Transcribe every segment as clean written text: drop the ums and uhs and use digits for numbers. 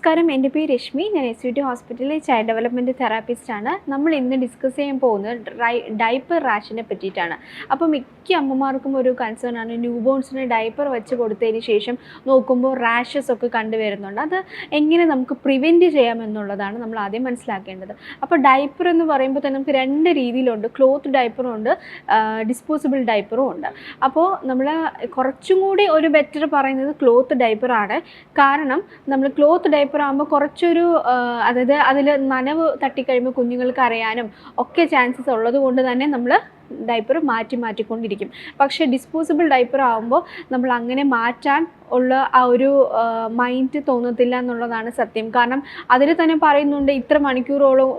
നമസ്കാരം, എൻ്റെ പേര് രശ്മി. ഞാൻ SVT ഹോസ്പിറ്റലിലെ ചൈൽഡ് ഡെവലപ്മെൻറ്റ് തെറാപ്പിസ്റ്റാണ്. നമ്മൾ ഇന്ന് ഡിസ്കസ് ചെയ്യാൻ പോകുന്നത് ഡയപ്പർ റാഷിനെ പറ്റിയിട്ടാണ്. അപ്പോൾ മിക്ക അമ്മമാർക്കും ഒരു കൺസേൺ ആണ്, ന്യൂ ബോൺസിന് ഡയപ്പർ വെച്ച് കൊടുത്തതിന് ശേഷം നോക്കുമ്പോൾ റാഷസ് ഒക്കെ കണ്ടുവരുന്നുണ്ട്. അത് എങ്ങനെ നമുക്ക് പ്രിവെൻറ്റ് ചെയ്യാമെന്നുള്ളതാണ് നമ്മൾ ആദ്യം മനസ്സിലാക്കേണ്ടത്. അപ്പോൾ ഡയപ്പർ എന്ന് പറയുമ്പോൾ തന്നെ നമുക്ക് രണ്ട് രീതിയിലുണ്ട്. ക്ലോത്ത് ഡയപ്പറും ഉണ്ട്, ഡിസ്പോസിബിൾ ഡയപ്പറും ഉണ്ട്. അപ്പോൾ നമ്മൾ കുറച്ചും കൂടി ഒരു ബെറ്റർ പറയുന്നത് ക്ലോത്ത് ഡയപ്പറാണ്. കാരണം നമ്മൾ ക്ലോത്ത് ഡയപ്പർ ആകുമ്പോൾ കുറച്ചൊരു അതായത് അതിൽ നനവ് തട്ടിക്കഴിയുമ്പോൾ കുഞ്ഞുങ്ങൾക്ക് അറിയാനും ഒക്കെ ചാൻസസ് ഉള്ളത് കൊണ്ട് തന്നെ നമ്മൾ ഡയപ്പർ മാറ്റിക്കൊണ്ടിരിക്കും. പക്ഷേ ഡിസ്പോസിബിൾ ഡയപ്പർ ആകുമ്പോൾ നമ്മൾ അങ്ങനെ മാറ്റാൻ ഉള്ള ആ ഒരു മൈൻഡ് തോന്നത്തില്ല എന്നുള്ളതാണ് സത്യം. കാരണം അതിൽ തന്നെ പറയുന്നുണ്ട് ഇത്ര മണിക്കൂറോളം,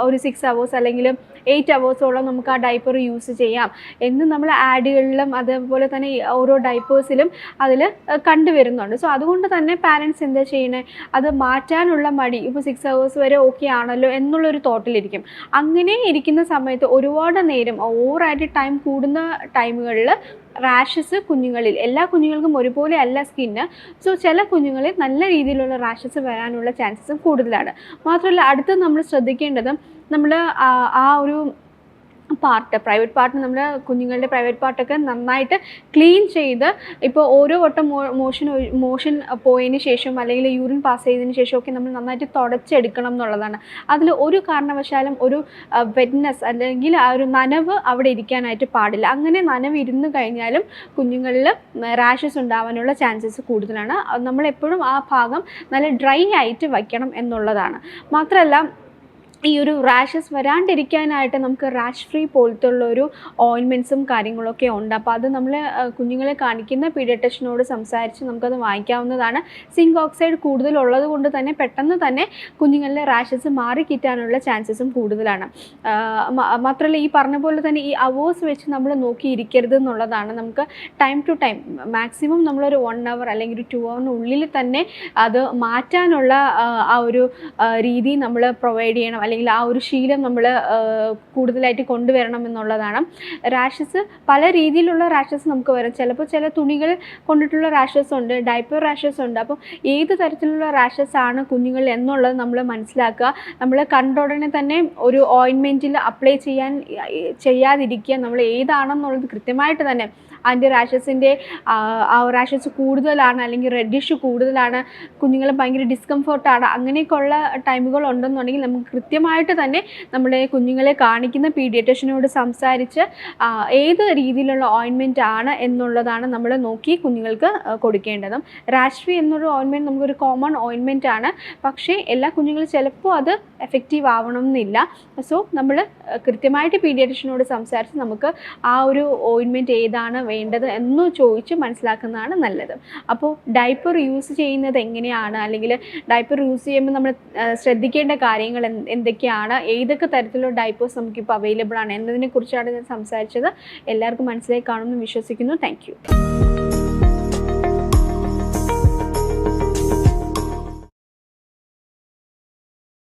ഒരു 6 hours അല്ലെങ്കിൽ 8 hours നമുക്ക് ആ ഡയപ്പർ യൂസ് ചെയ്യാം എന്ന് നമ്മൾ ആഡുകളിലും അതുപോലെ തന്നെ ഓരോ ഡയപ്പേഴ്സിലും അതിൽ കണ്ടുവരുന്നുണ്ട്. സോ അതുകൊണ്ട് തന്നെ പാരൻസ് എന്താ ചെയ്യണേ, അത് മാറ്റാനുള്ള മടി, ഇപ്പോൾ 6 hours വരെ ഓക്കെ ആണല്ലോ എന്നുള്ളൊരു തോട്ടിലിരിക്കും. അങ്ങനെ ഇരിക്കുന്ന സമയത്ത് ഒരുപാട് നേരം ഓവറായിട്ട് ടൈം കൂടുന്ന ടൈമുകളിൽ റാഷസ് കുഞ്ഞുങ്ങളിൽ, എല്ലാ കുഞ്ഞുങ്ങൾക്കും ഒരുപോലെ അല്ല സ്കിന്ന്. സോ ചില കുഞ്ഞുങ്ങളിൽ നല്ല രീതിയിലുള്ള റാഷസ് വരാനുള്ള ചാൻസസും കൂടുതലാണ്. മാത്രമല്ല അടുത്ത് നമ്മൾ ശ്രദ്ധിക്കേണ്ടത്, നമ്മൾ ആ ഒരു പാർട്ട്, പ്രൈവറ്റ് പാർട്ട്, നമ്മുടെ കുഞ്ഞുങ്ങളുടെ പ്രൈവറ്റ് പാർട്ടൊക്കെ നന്നായിട്ട് ക്ലീൻ ചെയ്ത്, ഇപ്പോൾ ഓരോ വട്ടം മോഷൻ പോയതിന് ശേഷം അല്ലെങ്കിൽ യൂറിൻ പാസ് ചെയ്തതിന് ശേഷമൊക്കെ നമ്മൾ നന്നായിട്ട് തുടച്ചെടുക്കണം എന്നുള്ളതാണ്. അതിൽ ഒരു കാരണവശാലും ഒരു വെറ്റ്നെസ് അല്ലെങ്കിൽ ആ ഒരു നനവ് അവിടെ ഇരിക്കാനായിട്ട് പാടില്ല. അങ്ങനെ നനവ് ഇരുന്ന് കഴിഞ്ഞാലും കുഞ്ഞുങ്ങളിൽ റാഷസ് ഉണ്ടാവാനുള്ള ചാൻസസ് കൂടുതലാണ്. നമ്മളെപ്പോഴും ആ ഭാഗം നല്ല ഡ്രൈ ആയിട്ട് വയ്ക്കണം എന്നുള്ളതാണ്. മാത്രമല്ല ഈ ഒരു റാഷസ് വരാണ്ടിരിക്കാനായിട്ട് നമുക്ക് റാഷ് ഫ്രീ പോലത്തെ ഉള്ളൊരു ഓയിൻമെൻറ്റ്സും കാര്യങ്ങളൊക്കെ ഉണ്ട്. അപ്പോൾ അത് നമ്മൾ കുഞ്ഞുങ്ങളെ കാണിക്കുന്ന പീഡിയാട്രിഷ്യനോട് സംസാരിച്ച് നമുക്കത് വാങ്ങിക്കാവുന്നതാണ്. സിങ്ക് ഓക്സൈഡ് കൂടുതലുള്ളത് കൊണ്ട് തന്നെ പെട്ടെന്ന് തന്നെ കുഞ്ഞുങ്ങളിലെ റാഷസ് മാറി കിട്ടാനുള്ള ചാൻസസും കൂടുതലാണ്. മാത്രമല്ല ഈ പറഞ്ഞ പോലെ തന്നെ ഈ അവേഴ്സ് വെച്ച് നമ്മൾ നോക്കിയിരിക്കരുത് എന്നുള്ളതാണ്. നമുക്ക് ടൈം ടു ടൈം മാക്സിമം നമ്മളൊരു 1 hour അല്ലെങ്കിൽ ഒരു 2 hour തന്നെ അത് മാറ്റാനുള്ള ആ ഒരു രീതി നമ്മൾ പ്രൊവൈഡ് ചെയ്യണം, അല്ലെങ്കിൽ ആ ഒരു ശീലം നമ്മൾ കൂടുതലായിട്ട് കൊണ്ടുവരണം എന്നുള്ളതാണ്. റാഷസ് പല രീതിയിലുള്ള റാഷസ് നമുക്ക് വരാം. ചിലപ്പോൾ ചില തുണികൾ കൊണ്ടിട്ടുള്ള റാഷസ് ഉണ്ട്, ഡയപ്പർ റാഷസ് ഉണ്ട്. അപ്പോൾ ഏത് തരത്തിലുള്ള റാഷസ് ആണ് കുഞ്ഞുങ്ങൾ എന്നുള്ളത് നമ്മൾ മനസ്സിലാക്കുക. നമ്മൾ കണ്ട ഉടനെ തന്നെ ഒരു ഓയിൻമെൻറ്റിൽ അപ്ലൈ ചെയ്യാതിരിക്കുക. നമ്മൾ ഏതാണെന്നുള്ളത് കൃത്യമായിട്ട് തന്നെ അതിൻ്റെ റാഷസിൻ്റെ റാഷസ് കൂടുതലാണ് അല്ലെങ്കിൽ റെഡിഷ് കൂടുതലാണ്, കുഞ്ഞുങ്ങൾ ഭയങ്കര ഡിസ്കംഫർട്ടാണ്, അങ്ങനെയൊക്കെയുള്ള ടൈമുകൾ ഉണ്ടെന്നുണ്ടെങ്കിൽ നമുക്ക് കൃത്യമായിട്ട് തന്നെ നമ്മുടെ കുഞ്ഞുങ്ങളെ കാണിക്കുന്ന പീഡിയാട്രിഷ്യനോട് സംസാരിച്ച് ഏത് രീതിയിലുള്ള ഓയിൻമെൻറ്റ് ആണ് എന്നുള്ളതാണ് നമ്മൾ നോക്കി കുഞ്ഞുങ്ങൾക്ക് കൊടുക്കേണ്ടതും. റാഷ് ഫ്രീ എന്നൊരു ഓയിൻമെൻറ്റ് നമുക്കൊരു കോമൺ ഓയിൻമെൻറ്റ് ആണ്. പക്ഷേ എല്ലാ കുഞ്ഞുങ്ങളും ചിലപ്പോൾ അത് എഫക്റ്റീവ് ആവണം എന്നില്ല. സോ നമ്മൾ കൃത്യമായിട്ട് പീഡിയാട്രിഷ്യനോട് സംസാരിച്ച് നമുക്ക് ആ ഒരു ഓയിൻമെൻറ്റ് ഏതാണ് വേണ്ടത് എന്ന് ചോദിച്ച് മനസ്സിലാക്കുന്നതാണ് നല്ലത്. അപ്പോൾ ഡയപ്പർ യൂസ് ചെയ്യുന്നത് എങ്ങനെയാണ്, അല്ലെങ്കിൽ ഡയപ്പർ യൂസ് ചെയ്യുമ്പോൾ നമ്മൾ ശ്രദ്ധിക്കേണ്ട കാര്യങ്ങൾ എന്തൊക്കെയാണ്, ഏതൊക്കെ തരത്തിലുള്ള ഡയപ്പേഴ്സ് നമുക്കിപ്പോൾ അവൈലബിൾ ആണ് എന്നതിനെക്കുറിച്ചാണ് ഞാൻ സംസാരിച്ചത്. എല്ലാവർക്കും മനസ്സിലായി കാണുമെന്ന് വിശ്വസിക്കുന്നു. Thank you.